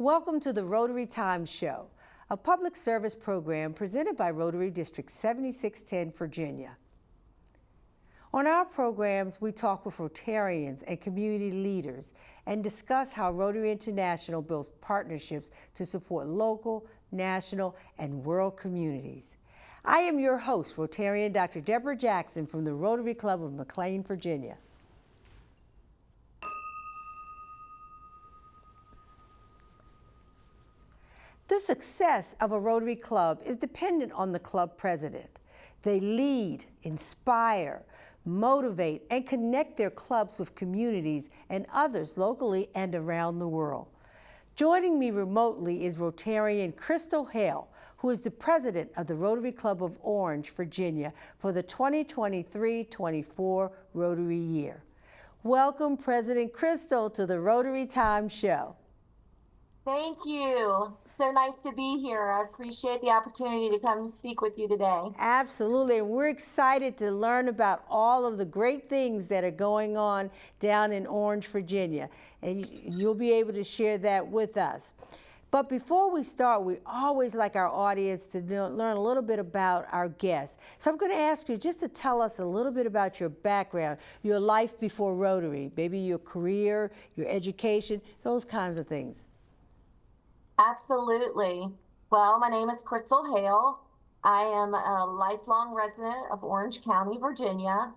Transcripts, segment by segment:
Welcome to the Rotary Times Show, a public service program presented by Rotary District 7610, Virginia. On our programs, we talk with Rotarians and community leaders and discuss how Rotary International builds partnerships to support local, national, and world communities. I am your host, Rotarian Dr. Deborah Jackson from the Rotary Club of McLean, Virginia. The success of a Rotary Club is dependent on the club president. They lead, inspire, motivate, and connect their clubs with communities and others locally and around the world. Joining me remotely is Rotarian Crystal Hale, who is the president of the Rotary Club of Orange, Virginia, for the 2023-24 Rotary year. Welcome, President Crystal, to the Rotary Times Show. Thank you. So nice to be here. I appreciate the opportunity to come speak with you today. Absolutely. And we're excited to learn about all of the great things that are going on down in Orange, Virginia. And you'll be able to share that with us. But before we start, we always like our audience to learn a little bit about our guests. So I'm going to ask you just to tell us a little bit about your background, your life before Rotary, maybe your career, your education, those kinds of things. Absolutely. Well, my name is Crystal Hale. I am a lifelong resident of Orange County, Virginia.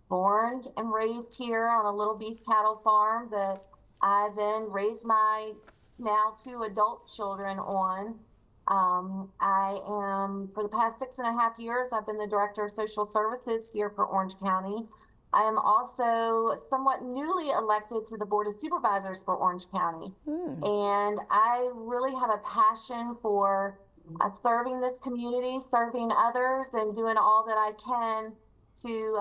Born and raised here on a little beef cattle farm that I then raised my now 2 adult children on. I am, for the past 6.5 years, I've been the Director of Social Services here for Orange County. I am also somewhat newly elected to the Board of Supervisors for Orange County. And I really have a passion for serving this community, serving others, and doing all that I can to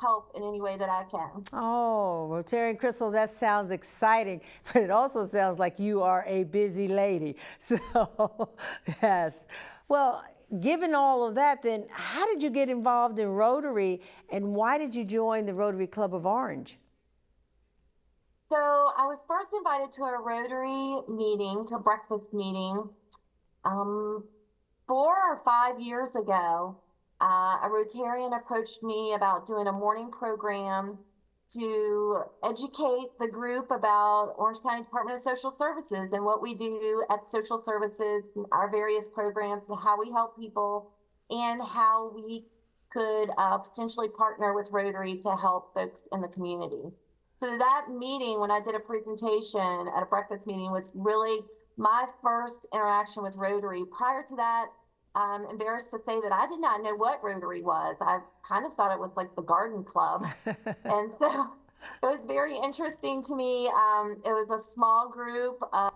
help in any way that I can. Oh, Rotarian Crystal, that sounds exciting, but it also sounds like you are a busy lady. So, yes. Well, given all of that, then how did you get involved in Rotary, and why did you join the Rotary Club of Orange? So I was first invited to a Rotary meeting, to a breakfast meeting, 4 or 5 years ago. A Rotarian approached me about doing a morning program to educate the group about Orange County Department of Social Services and what we do at social services, our various programs, and how we help people, and how we could potentially partner with Rotary to help folks in the community. So that meeting, when I did a presentation at a breakfast meeting, was really my first interaction with Rotary. Prior to that, I'm embarrassed to say that I did not know what Rotary was. I kind of thought it was like the garden club. And so it was very interesting to me. It was a small group of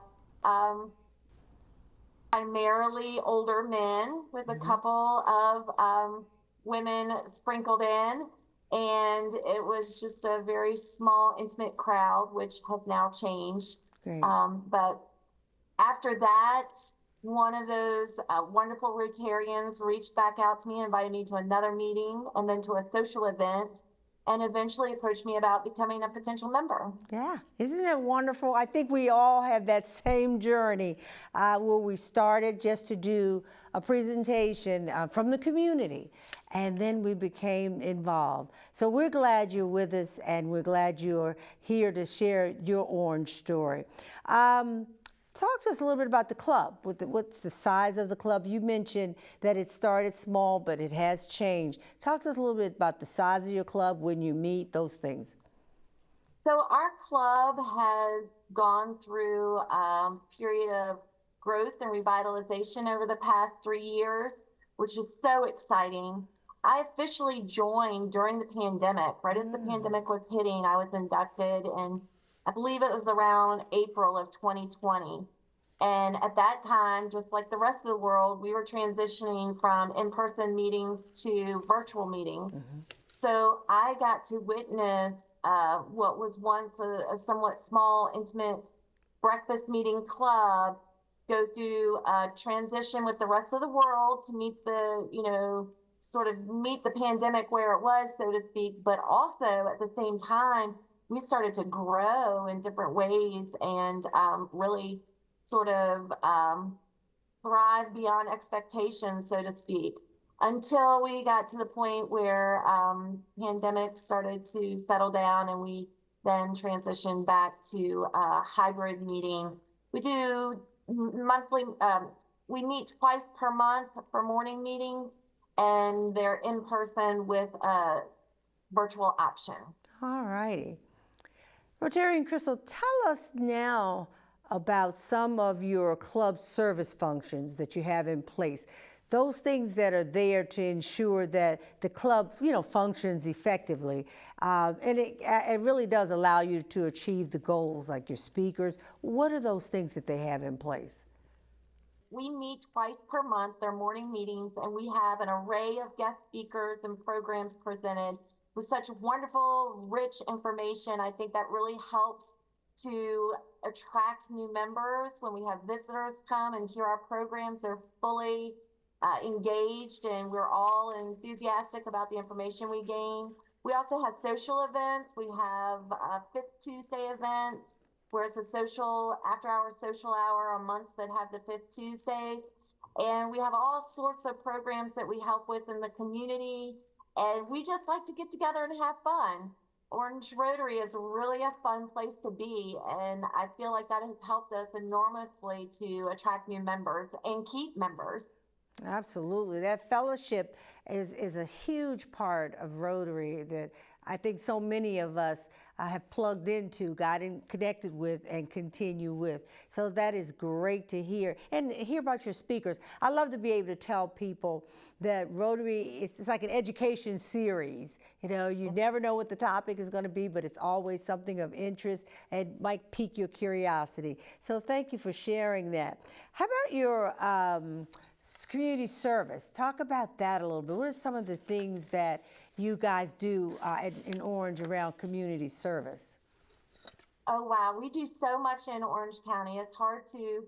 primarily older men with a couple of women sprinkled in. And it was just a very small, intimate crowd, which has now changed. But after that, one of those wonderful Rotarians reached back out to me and invited me to another meeting and then to a social event, and eventually approached me about becoming a potential member. Yeah, isn't it wonderful? I think we all have that same journey where we started just to do a presentation from the community, and then we became involved. So we're glad you're with us, and we're glad you're here to share your Orange story. Talk to us a little bit about the club. What's the size of the club? You mentioned that it started small, but it has changed. Talk to us a little bit about the size of your club, when you meet, those things. So our club has gone through a period of growth and revitalization over the past 3 years, which is so exciting. I officially joined during the pandemic. Right as the pandemic was hitting, I was inducted, and I believe it was around April of 2020. And at that time, just like the rest of the world, we were transitioning from in-person meetings to virtual meetings. So I got to witness what was once a somewhat small, intimate breakfast meeting club go through a transition with the rest of the world to meet the, sort of meet the pandemic where it was, so to speak, but also at the same time, we started to grow in different ways and really sort of thrive beyond expectations, so to speak, until we got to the point where pandemic started to settle down and we then transitioned back to a hybrid meeting. We do monthly, we meet twice per month for morning meetings, and they're in person with a virtual option. All righty. Rotarian Crystal, tell us now about some of your club service functions that you have in place. Those things that are there to ensure that the club, functions effectively. And it really does allow you to achieve the goals, like your speakers. What are those things that they have in place? We meet twice per month, they're morning meetings, and we have an array of guest speakers and programs presented with such wonderful, rich information. I think that really helps to attract new members. When we have visitors come and hear our programs, they're fully engaged, and we're all enthusiastic about the information we gain. We also have social events. We have Fifth Tuesday events, where it's a social after-hour social hour on months that have the Fifth Tuesdays. And we have all sorts of programs that we help with in the community. And we just like to get together and have fun. Orange Rotary is really a fun place to be. And I feel like that has helped us enormously to attract new members and keep members. Absolutely. That fellowship is a huge part of Rotary that I think so many of us have plugged into, connected with, and continue with. So that is great to hear. And hear about your speakers. I love to be able to tell people that Rotary is like an education series. You never know what the topic is going to be, but it's always something of interest and might pique your curiosity. So thank you for sharing that. How about your community service? Talk about that a little bit. What are some of the things that you guys do in Orange around community service? Oh, wow. We do so much in Orange County. It's hard to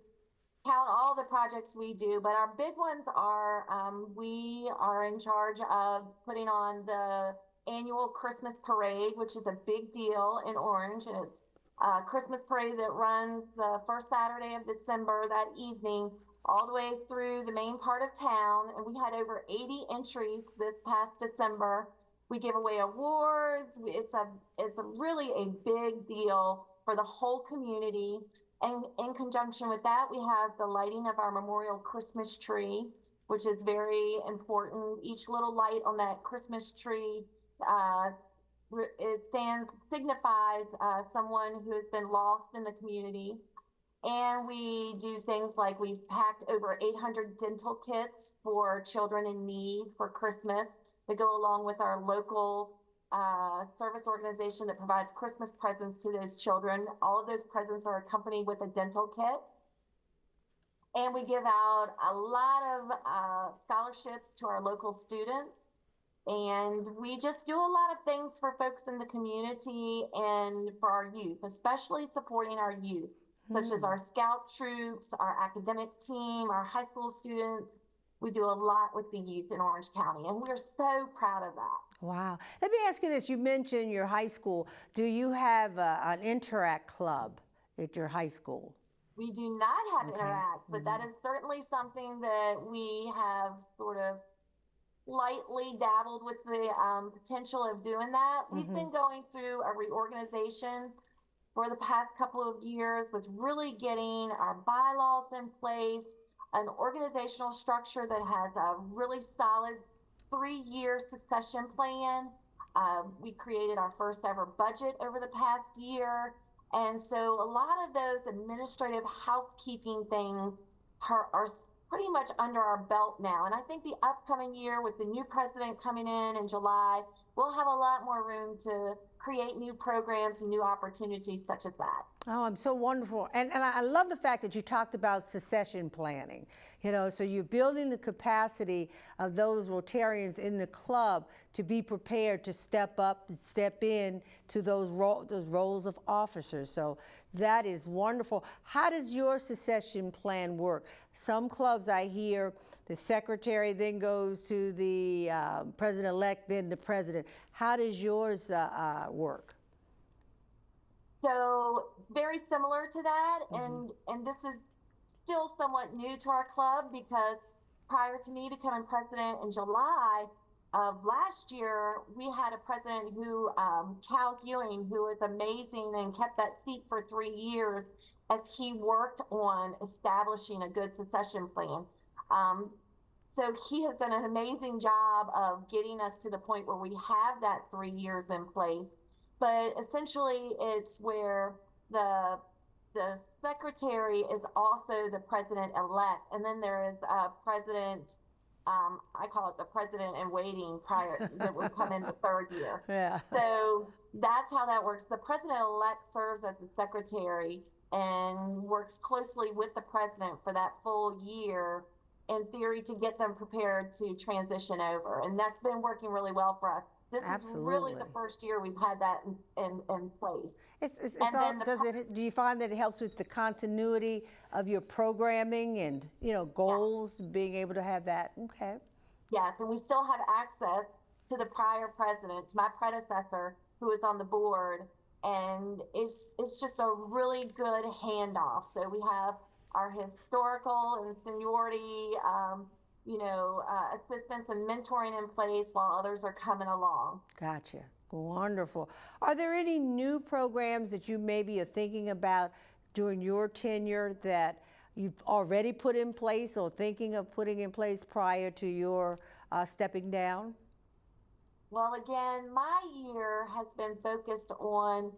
count all the projects we do, but our big ones are we are in charge of putting on the annual Christmas parade, which is a big deal in Orange. And it's a Christmas parade that runs the first Saturday of December that evening, all the way through the main part of town. And we had over 80 entries this past December. We give away awards. It's really a big deal for the whole community. And in conjunction with that, we have the lighting of our memorial Christmas tree, which is very important. Each little light on that Christmas tree signifies someone who has been lost in the community. And we do things like we've packed over 800 dental kits for children in need for Christmas that go along with our local service organization that provides Christmas presents to those children. All of those presents are accompanied with a dental kit. And we give out a lot of scholarships to our local students. And we just do a lot of things for folks in the community and for our youth, especially supporting our youth, such as our scout troops, our academic team, our high school students. We do a lot with the youth in Orange County, and we're so proud of that. Wow. Let me ask you this. You mentioned your high school. Do you have an Interact club at your high school? We do not have Interact, but that is certainly something that we have sort of lightly dabbled with the potential of doing that. We've been going through a reorganization for the past couple of years with really getting our bylaws in place, an organizational structure that has a really solid 3-year succession plan. We created our first ever budget over the past year. And so a lot of those administrative housekeeping things are pretty much under our belt now. And I think the upcoming year, with the new president coming in July, we'll have a lot more room to create new programs and new opportunities such as that. Oh, I'm so wonderful. And I love the fact that you talked about succession planning. So you're building the capacity of those Rotarians in the club to be prepared to step up, step in to those roles of officers. So that is wonderful. How does your succession plan work? Some clubs, I hear, the secretary then goes to the president-elect, then the president. How does yours work? So very similar to that, and this is still somewhat new to our club because prior to me becoming president in July of last year, we had a president who, Cal Ewing, who was amazing and kept that seat for 3 years as he worked on establishing a good succession plan. Um, so he has done an amazing job of getting us to the point where we have that 3 years in place. But essentially, it's where the the secretary is also the president elect, and then there is a president. I call it the president in waiting prior that would come in the third year. Yeah. So that's how that works. The president elect serves as the secretary and works closely with the president for that full year in theory to get them prepared to transition over. And that's been working really well for us. This is really Absolutely. the first year we've had that in place. It's And all, then do you find that it helps with the continuity of your programming and, goals, being able to have that? Okay. yes, and we still have access to the prior president, to my predecessor, who is on the board, and it's just a really good handoff. So we have our historical and seniority, assistance and mentoring in place while others are coming along. Gotcha. Wonderful. Are there any new programs that you maybe are thinking about during your tenure that you've already put in place or thinking of putting in place prior to your stepping down? Well, again, my year has been focused on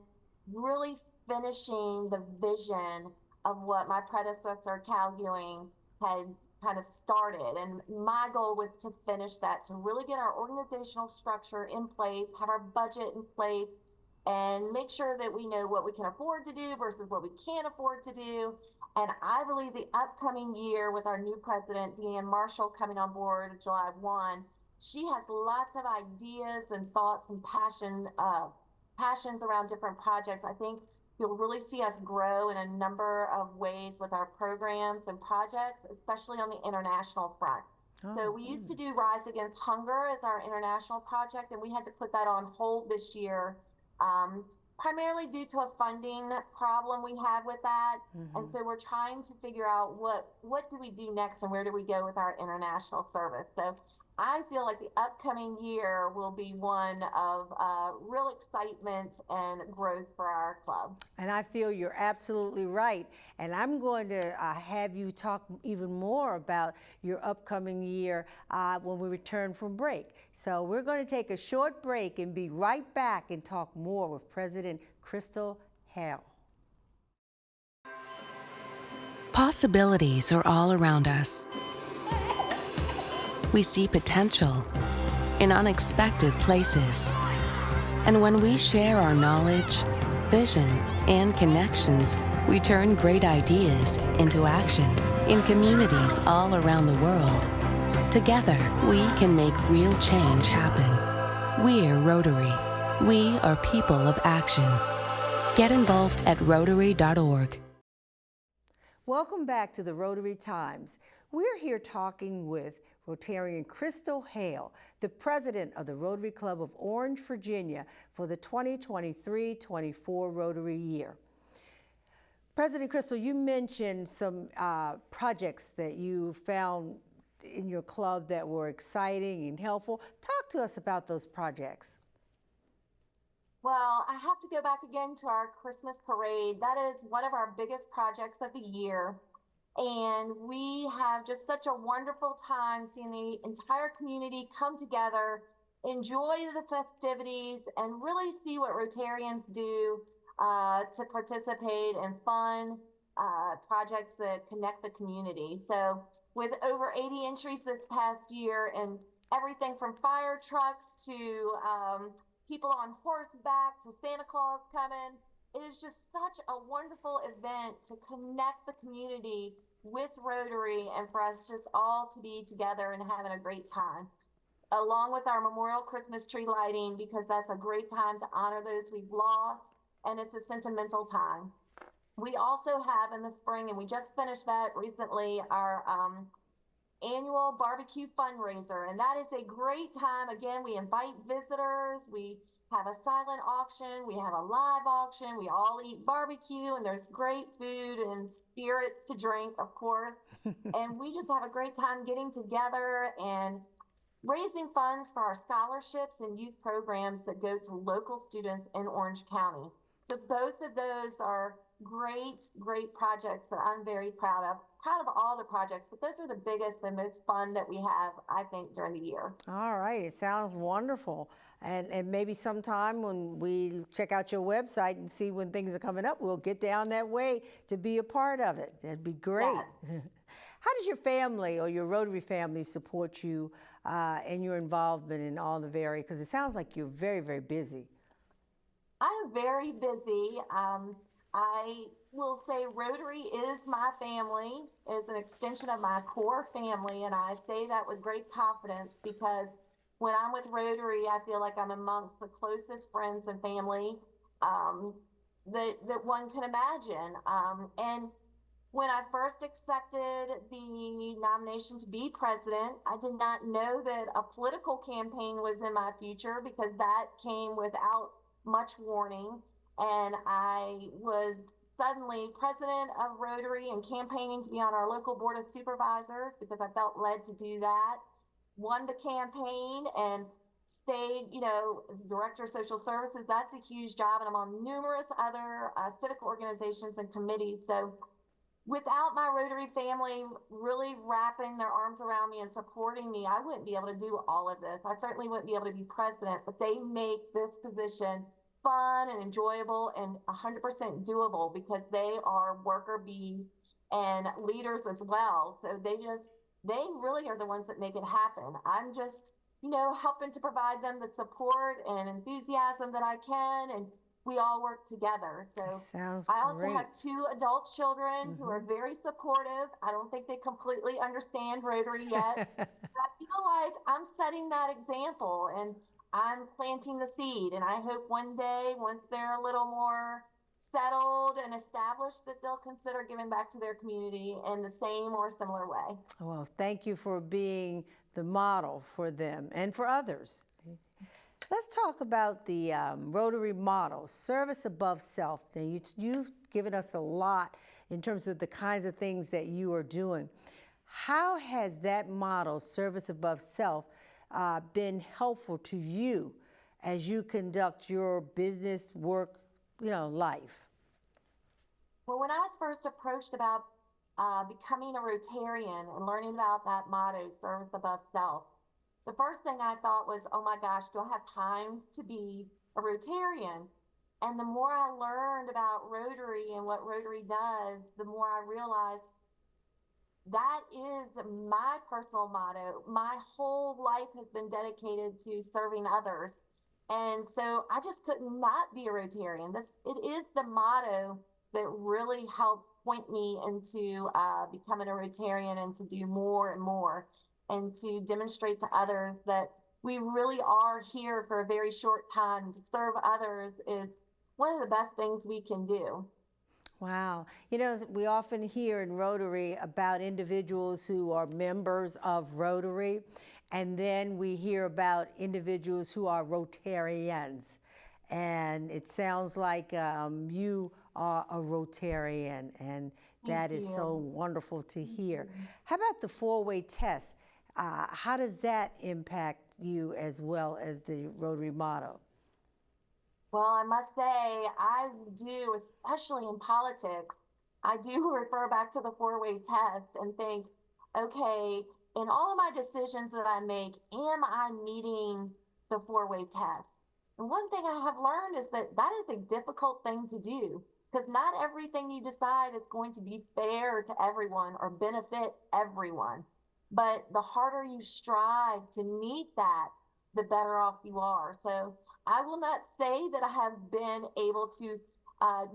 really finishing the vision of what my predecessor, Cal Ewing, had kind of started. And my goal was to finish that, to really get our organizational structure in place, have our budget in place, and make sure that we know what we can afford to do versus what we can't afford to do. And I believe the upcoming year with our new president, Deanne Marshall, coming on board July 1, she has lots of ideas and thoughts and passions around different projects. I think you'll really see us grow in a number of ways with our programs and projects, especially on the international front. So we used to do Rise Against Hunger as our international project, and we had to put that on hold this year, primarily due to a funding problem we had with that. And so we're trying to figure out what do we do next and where do we go with our international service. So I feel like the upcoming year will be one of real excitement and growth for our club. And I feel you're absolutely right. And I'm going to have you talk even more about your upcoming year when we return from break. So we're going to take a short break and be right back and talk more with President Crystal Hale. Possibilities are all around us. We see potential in unexpected places. And when we share our knowledge, vision, and connections, we turn great ideas into action in communities all around the world. Together, we can make real change happen. We're Rotary. We are people of action. Get involved at Rotary.org. Welcome back to the Rotary Times. We're here talking with Rotarian Crystal Hale, the president of the Rotary Club of Orange, Virginia, for the 2023-24 Rotary year. President Crystal, you mentioned some projects that you found in your club that were exciting and helpful. Talk to us about those projects. Well, I have to go back again to our Christmas parade. That is one of our biggest projects of the year. And we have just such a wonderful time seeing the entire community come together, enjoy the festivities, and really see what Rotarians do to participate in fun projects that connect the community. So with over 80 entries this past year and everything from fire trucks to people on horseback to Santa Claus coming, it is just such a wonderful event to connect the community with Rotary and for us just all to be together and having a great time. Along with our memorial Christmas tree lighting, because that's a great time to honor those we've lost, and it's a sentimental time. We also have in the spring, and we just finished that recently, our annual barbecue fundraiser, and that is a great time. Again, we invite visitors. We have a silent auction. We have a live auction. We all eat barbecue, and there's great food and spirits to drink, of course. And we just have a great time getting together and raising funds for our scholarships and youth programs that go to local students in Orange County. So both of those are great projects that I'm very proud of. Proud of all the projects, but those are the biggest and most fun that we have, I think, during the year. All right, it sounds wonderful. And maybe sometime when we check out your website and see when things are coming up, we'll get down that way to be a part of it. That'd be great. Yes. How does your family or your Rotary family support you in your involvement in all the various, because it sounds like you're very busy. I am very busy. I will say Rotary is my family, is an extension of my core family, and I say that with great confidence because when I'm with Rotary, I feel like I'm amongst the closest friends and family that one can imagine. And when I first accepted the nomination to be president, I did not know that a political campaign was in my future because that came without much warning. And I was suddenly president of Rotary and campaigning to be on our local board of supervisors because I felt led to do that. Won the campaign and stayed, as director of social services. That's a huge job. And I'm on numerous other civic organizations and committees. So without my Rotary family really wrapping their arms around me and supporting me, I wouldn't be able to do all of this. I certainly wouldn't be able to be president, but they make this position fun and enjoyable and 100% doable because they are worker bees and leaders as well. So they really are the ones that make it happen. I'm just, helping to provide them the support and enthusiasm that I can, and we all work together. So Sounds I also great. have 2 adult children who are very supportive. I don't think they completely understand Rotary yet. But I feel like I'm setting that example and I'm planting the seed. And I hope one day, once they're a little more settled and established, that they'll consider giving back to their community in the same or similar way. Well, thank you for being the model for them and for others. Let's talk about the Rotary model, service above self. Now, you've given us a lot in terms of the kinds of things that you are doing. How has that model, service above self, been helpful to you as you conduct your business, work, life? Well, when I was first approached about becoming a Rotarian and learning about that motto, service above self, the first thing I thought was, oh my gosh, do I have time to be a Rotarian? And the more I learned about Rotary and what Rotary does, the more I realized that is my personal motto. My whole life has been dedicated to serving others. And so I just could not be a Rotarian. It is the motto that really helped point me into becoming a Rotarian and to do more and more and to demonstrate to others that we really are here for a very short time. To serve others is one of the best things we can do. Wow. We often hear in Rotary about individuals who are members of Rotary, and then we hear about individuals who are Rotarians. And it sounds like you are a Rotarian, and that is so wonderful to hear. How about the 4-way test? How does that impact you as well as the Rotary motto? Well, I must say, I do, especially in politics, I do refer back to the 4-way test and think, okay, in all of my decisions that I make, am I meeting the 4-way test? And one thing I have learned is that that is a difficult thing to do because not everything you decide is going to be fair to everyone or benefit everyone. But the harder you strive to meet that, the better off you are. So I will not say that I have been able to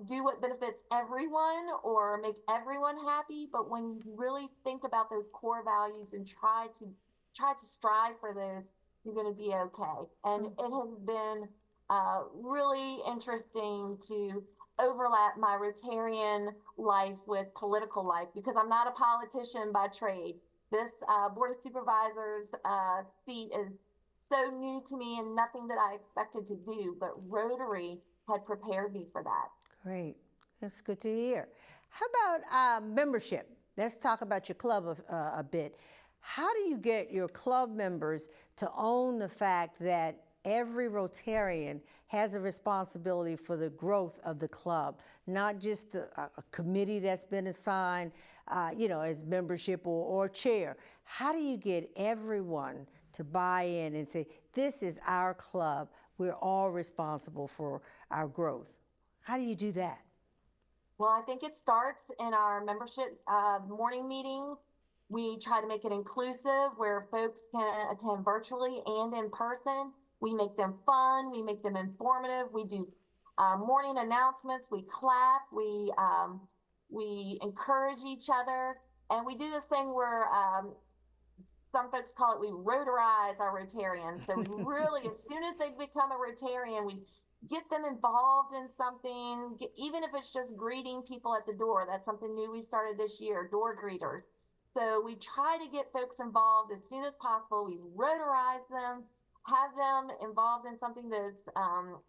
do what benefits everyone or make everyone happy, but when you really think about those core values and try to strive for those, you're going to be okay. And it has been really interesting to overlap my Rotarian life with political life because I'm not a politician by trade. this Board of Supervisors seat is so new to me and nothing that I expected to do, but Rotary had prepared me for that. Great. That's good to hear. How about membership? Let's talk about your club a bit. How do you get your club members to own the fact that every Rotarian has a responsibility for the growth of the club, not just a committee that's been assigned, as membership or chair? How do you get everyone to buy in and say, this is our club, we're all responsible for our growth? How do you do that? Well, I think it starts in our membership morning meeting. We try to make it inclusive where folks can attend virtually and in person. We make them fun, we make them informative. We do morning announcements, we clap, we encourage each other, and we do this thing where some folks call it, we Rotarize our Rotarians. So we really, as soon as they become a Rotarian, we get them involved in something, even if it's just greeting people at the door. That's something new we started this year, door greeters. So we try to get folks involved as soon as possible. We Rotarize them, have them involved in something that's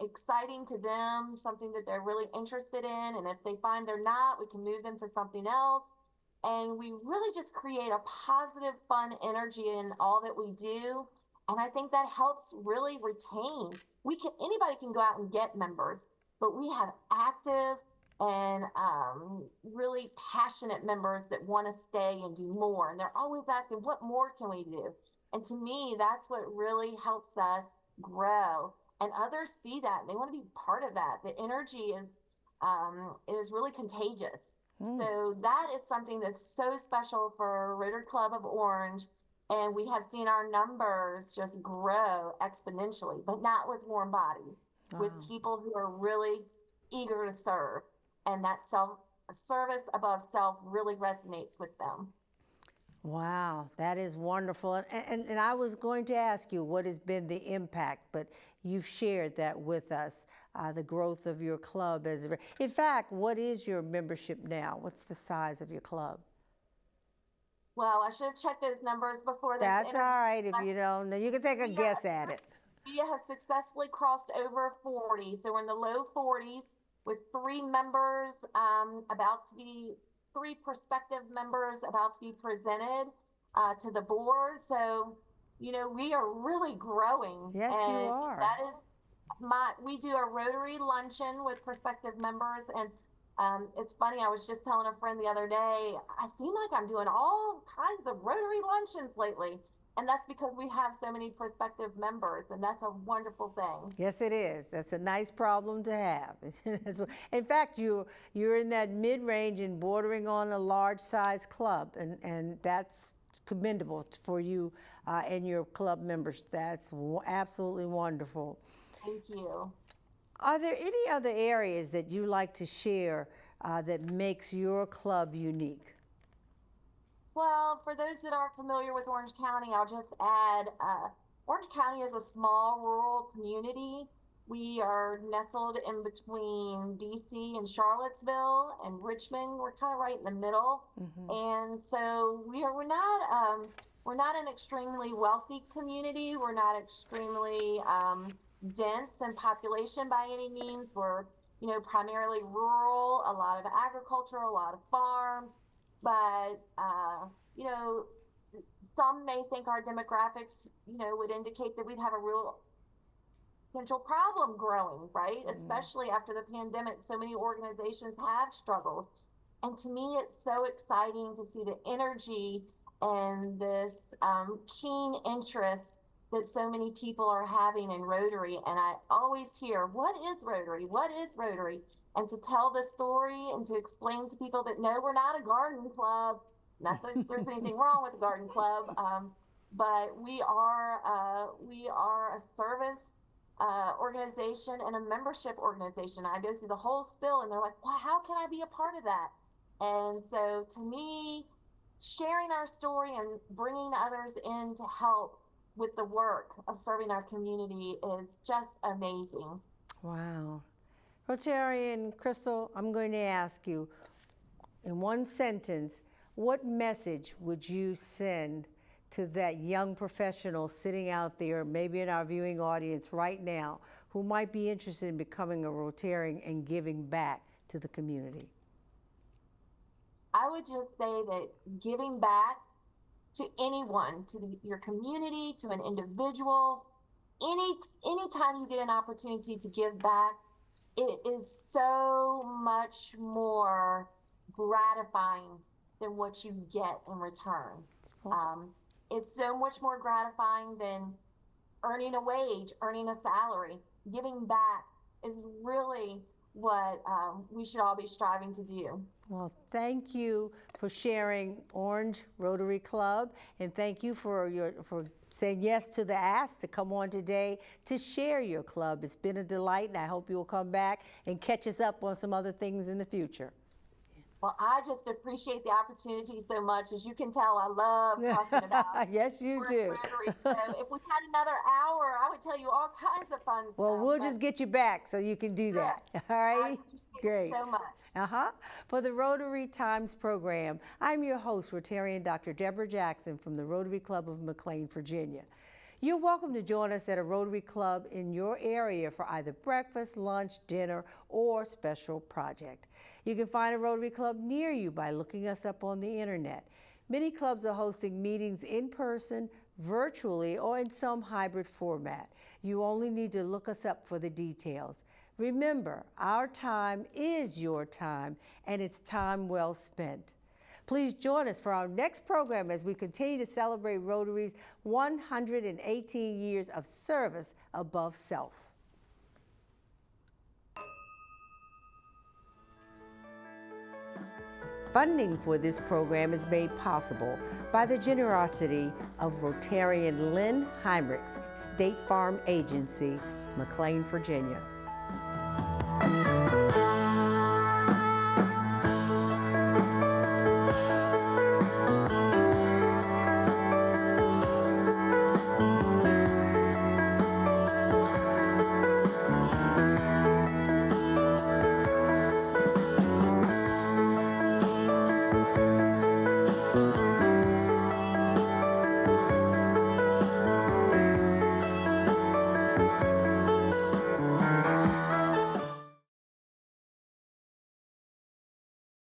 exciting to them, something that they're really interested in. And if they find they're not, we can move them to something else. And we really just create a positive, fun energy in all that we do. And I think that helps really retain. Anybody can go out and get members, but we have active and really passionate members that want to stay and do more. And they're always asking, what more can we do? And to me, that's what really helps us grow. And others see that and they want to be part of that. The energy is really contagious. So that is something that's so special for Rotary Club of Orange. And we have seen our numbers just grow exponentially, but not with warm bodies, with people who are really eager to serve. And that service above self really resonates with them. Wow, that is wonderful. And I was going to ask you what has been the impact, but you've shared that with us, the growth of your club. In fact, what is your membership now? What's the size of your club? Well, I should have checked those numbers before this That's interview. all right if you don't know. You can take a guess at it. We have successfully crossed over 40. So we're in the low 40s with 3 members three prospective members about to be presented to the board. So, we are really growing. Yes, and you are. That is we do a Rotary luncheon with prospective members. And it's funny, I was just telling a friend the other day, I seem like I'm doing all kinds of Rotary luncheons lately. And that's because we have so many prospective members, and that's a wonderful thing. Yes, it is. That's a nice problem to have. In fact, you're in that mid-range and bordering on a large-size club, and that's commendable for you and your club members. That's absolutely wonderful. Thank you. Are there any other areas that you like to share that makes your club unique? Well, for those that aren't familiar with Orange County, I'll just add, Orange County is a small rural community. We are nestled in between DC and Charlottesville and Richmond. We're kind of right in the middle. And so we're not an extremely wealthy community. We're not extremely dense in population by any means. We're, primarily rural, a lot of agriculture, a lot of farms. But, some may think our demographics, would indicate that we'd have a real potential problem growing, right? Especially after the pandemic, so many organizations have struggled. And to me, it's so exciting to see the energy and this keen interest that so many people are having in Rotary. And I always hear, what is Rotary? What is Rotary? And to tell the story and to explain to people that no, we're not a garden club. Not that there's anything wrong with a garden club, but we are a service organization and a membership organization. I go through the whole spiel, and they're like, "Well, how can I be a part of that?" And so, to me, sharing our story and bringing others in to help with the work of serving our community is just amazing. Wow. Rotarian Crystal, I'm going to ask you, in one sentence, what message would you send to that young professional sitting out there, maybe in our viewing audience right now, who might be interested in becoming a Rotarian and giving back to the community? I would just say that giving back to anyone, to your community, to an individual, anytime you get an opportunity to give back, it is so much more gratifying than what you get in return. It's so much more gratifying than earning a wage, earning a salary. Giving back is really what we should all be striving to do. Well, thank you for sharing Orange Rotary Club, and thank you for saying yes to the ask to come on today to share your club. It's been a delight, and I hope you will come back and catch us up on some other things in the future. Well, I just appreciate the opportunity so much. As you can tell, I love talking about Yes, you Orange do. Rotary. So if we had another hour, I would tell you all kinds of fun stuff. Well, we'll just get you back so you can do that. All right? Great. Thank you so much. For the Rotary Times program, I'm your host, Rotarian Dr. Deborah Jackson from the Rotary Club of McLean, Virginia. You're welcome to join us at a Rotary Club in your area for either breakfast, lunch, dinner, or special project. You can find a Rotary Club near you by looking us up on the internet. Many clubs are hosting meetings in person, virtually, or in some hybrid format. You only need to look us up for the details. Remember, our time is your time, and it's time well spent. Please join us for our next program as we continue to celebrate Rotary's 118 years of service above self. Funding for this program is made possible by the generosity of Rotarian Lynn Heinrichs, State Farm Agency, McLean, Virginia.